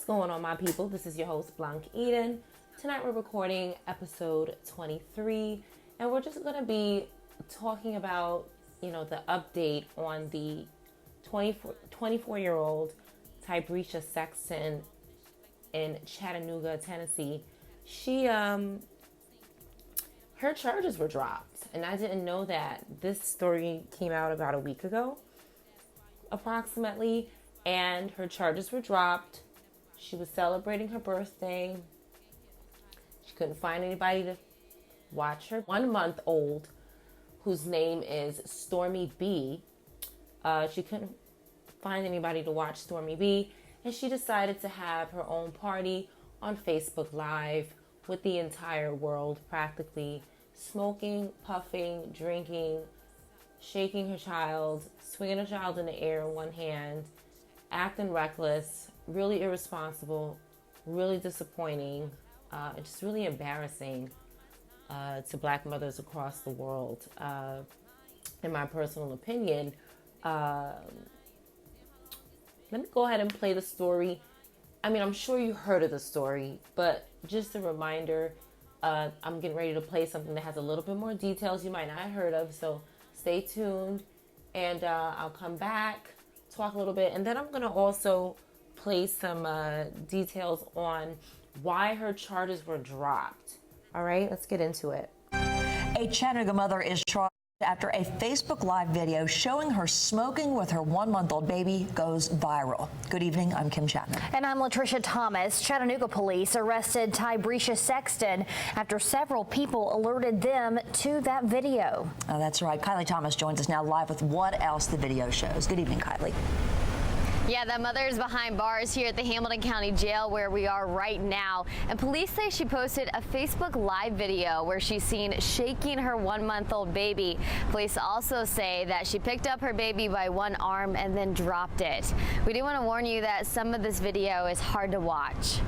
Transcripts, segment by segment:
What's going on, my people? This is your host, Blanche Eden. Tonight we're recording episode 23, and we're just going to be talking about, the update on the 24-year-old Tybreesha Sexton in Chattanooga, Tennessee. She, her charges were dropped, and I didn't know that. This story came out about a week ago, approximately, and her charges were dropped. She was celebrating her birthday. She couldn't find anybody to watch her 1-month-old, whose name is Stormy B. She couldn't find anybody to watch Stormy B, and she decided to have her own party on Facebook Live with the entire world, practically smoking, puffing, drinking, shaking her child, swinging her child in the air in one hand, acting reckless, really irresponsible, really disappointing, and just really embarrassing to Black mothers across the world. In my personal opinion, let me go ahead and play the story. I mean, I'm sure you heard of the story, but just a reminder, I'm getting ready to play something that has a little bit more details you might not have heard of, so stay tuned, and I'll come back, talk a little bit, and then I'm going to also play some details on why her charges were dropped. All right, let's get into it. A Chattanooga mother is charged after a Facebook Live video showing her smoking with her 1-month-old baby goes viral. Good evening, I'm Kim Chapman. And I'm Latricia Thomas. Chattanooga police arrested Tybreesha Sexton after several people alerted them to that video. Oh, that's right. Kylie Thomas joins us now live with what else the video shows. Good evening, Kylie. Yeah, that mother is behind bars here at the Hamilton County Jail where we are right now. And police say she posted a Facebook Live video where she's seen shaking her 1-month-old baby. Police also say that she picked up her baby by one arm and then dropped it. We do want to warn you that some of this video is hard to watch.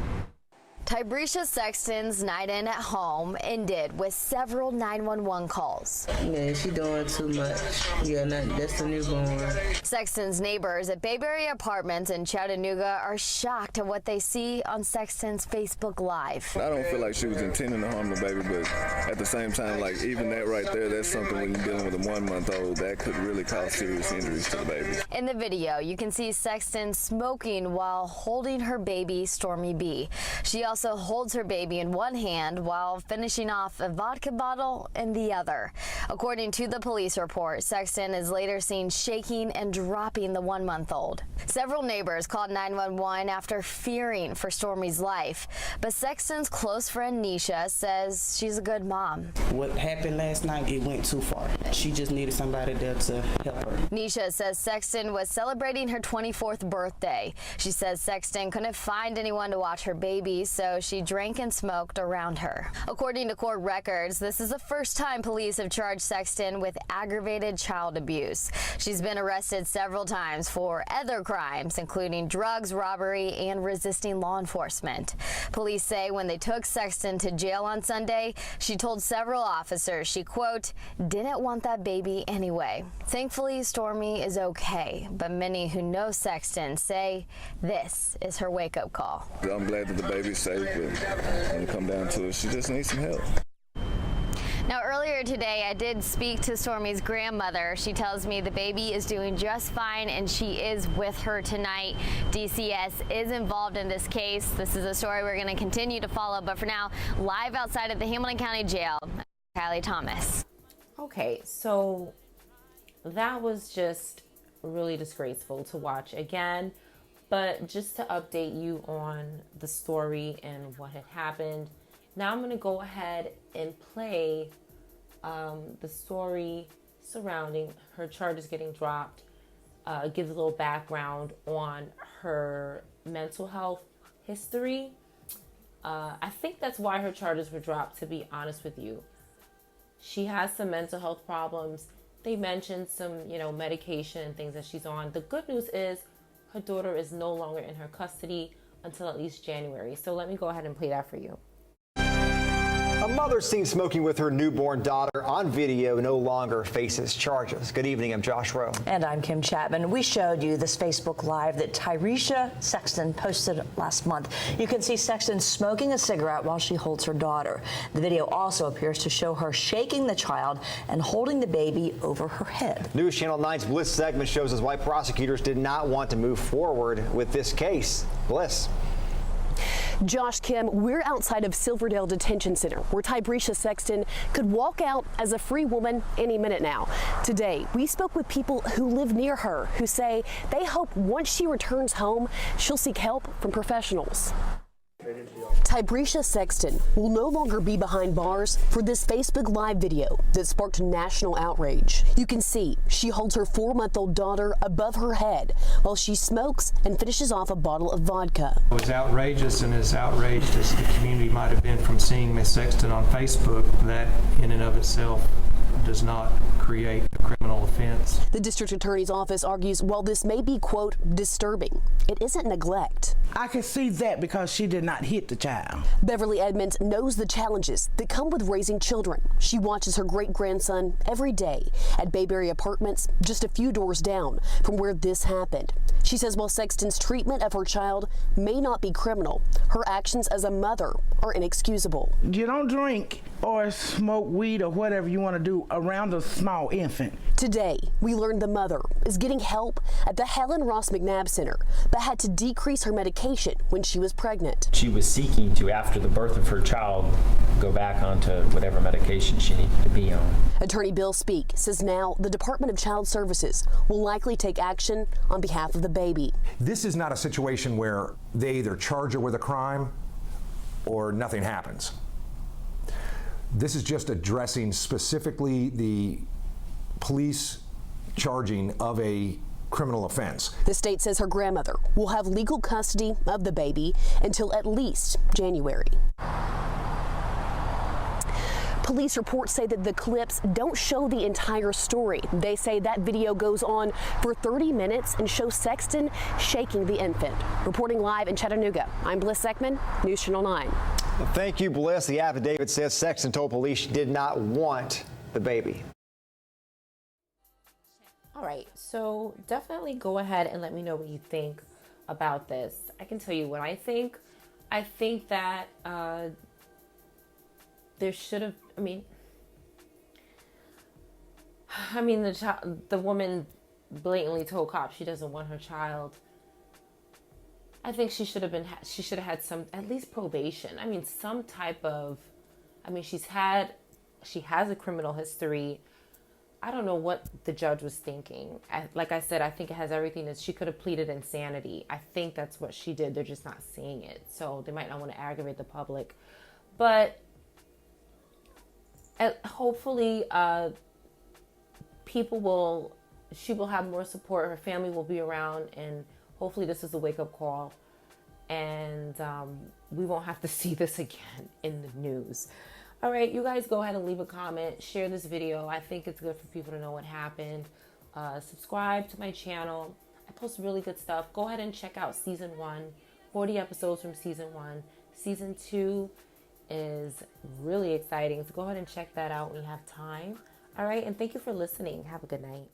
Tybreesha Sexton's night in at home ended with several 911 calls. Man, she doing too much. Yeah, that's the newborn. Sexton's neighbors at Bayberry Apartments in Chattanooga are shocked at what they see on Sexton's Facebook Live. I don't feel like she was intending to harm the baby, but at the same time, like even that right there, that's something when you're dealing with a 1-month-old that could really cause serious injuries to the baby. In the video, you can see Sexton smoking while holding her baby, Stormy B. She also holds her baby in one hand while finishing off a vodka bottle in the other. According to the police report, Sexton is later seen shaking and dropping the 1-month-old. Several neighbors called 911 after fearing for Stormy's life, but Sexton's close friend Nisha says she's a good mom. What happened last night, it went too far. She just needed somebody there to help her. Nisha says Sexton was celebrating her 24th birthday. She says Sexton couldn't find anyone to watch her baby, so she drank and smoked around her. According to court records, this is the first time police have charged Sexton with aggravated child abuse. She's been arrested several times for other crimes, including drugs, robbery, and resisting law enforcement. Police say when they took Sexton to jail on Sunday, she told several officers she, quote, didn't want that baby anyway. Thankfully, Stormy is okay, but many who know Sexton say this is her wake-up call. I'm glad that the baby's safe, but when it comes down to it, she just needs some help. Now, earlier today, I did speak to Stormy's grandmother. She tells me the baby is doing just fine and she is with her tonight. DCS is involved in this case. This is a story we're going to continue to follow, but for now, live outside of the Hamilton County Jail, Kylie Thomas. Okay, so that was just really disgraceful to watch again. But just to update you on the story and what had happened, now I'm going to go ahead and play the story surrounding her charges getting dropped, gives a little background on her mental health history. I think that's why her charges were dropped, to be honest with you. She has some mental health problems. They mentioned some, medication and things that she's on. The good news is her daughter is no longer in her custody until at least January. So let me go ahead and play that for you. A mother seen smoking with her newborn daughter on video no longer faces charges. Good evening, I'm Josh Rowe. And I'm Kim Chapman. We showed you this Facebook Live that Tyresha Sexton posted last month. You can see Sexton smoking a cigarette while she holds her daughter. The video also appears to show her shaking the child and holding the baby over her head. News Channel 9's Bliss segment shows us why prosecutors did not want to move forward with this case. Bliss. Josh, Kim, we're outside of Silverdale Detention Center, where Tyresha Sexton could walk out as a free woman any minute now. Today, we spoke with people who live near her, who say they hope once she returns home, she'll seek help from professionals. Tyresha Sexton will no longer be behind bars for this Facebook Live video that sparked national outrage. You can see she holds her 4-month-old daughter above her head while she smokes and finishes off a bottle of vodka. As outrageous and as outraged as the community might have been from seeing Miss Sexton on Facebook, that in and of itself does not create a criminal offense. The district attorney's office argues while this may be, quote, disturbing, it isn't neglect. I can see that because she did not hit the child. Beverly Edmonds knows the challenges that come with raising children. She watches her great-grandson every day at Bayberry Apartments, just a few doors down from where this happened. She says while Sexton's treatment of her child may not be criminal, her actions as a mother are inexcusable. You don't drink or smoke weed or whatever you want to do around a small infant. Today, we learned the mother is getting help at the Helen Ross McNabb Center, but had to decrease her medication when she was pregnant. She was seeking to, after the birth of her child, go back onto whatever medication she needed to be on. Attorney Bill Speak says now the Department of Child Services will likely take action on behalf of the baby. This is not a situation where they either charge her with a crime or nothing happens. This is just addressing specifically the police charging of a criminal offense. The state says her grandmother will have legal custody of the baby until at least January. Police reports say that the clips don't show the entire story. They say that video goes on for 30 minutes and shows Sexton shaking the infant. Reporting live in Chattanooga, I'm Bliss Ekman, News Channel 9. Thank you, Bliss. The affidavit says Sexton told police she did not want the baby. All right, so definitely go ahead and let me know what you think about this. I can tell you what I think. I think that there should have, the woman blatantly told cops she doesn't want her child. I think she should have had some, at least probation. Some type of, she has a criminal history. I don't know what the judge was thinking. Like I said, I think it has everything that she could have pleaded insanity. I think that's what she did. They're just not seeing it. So they might not want to aggravate the public. But hopefully she will have more support. Her family will be around. And hopefully this is a wake-up call. And we won't have to see this again in the news. All right, you guys go ahead and leave a comment. Share this video. I think it's good for people to know what happened. Subscribe to my channel. I post really good stuff. Go ahead and check out Season 1. 40 episodes from Season 1. Season 2 is really exciting. So go ahead and check that out when you have time. All right, and thank you for listening. Have a good night.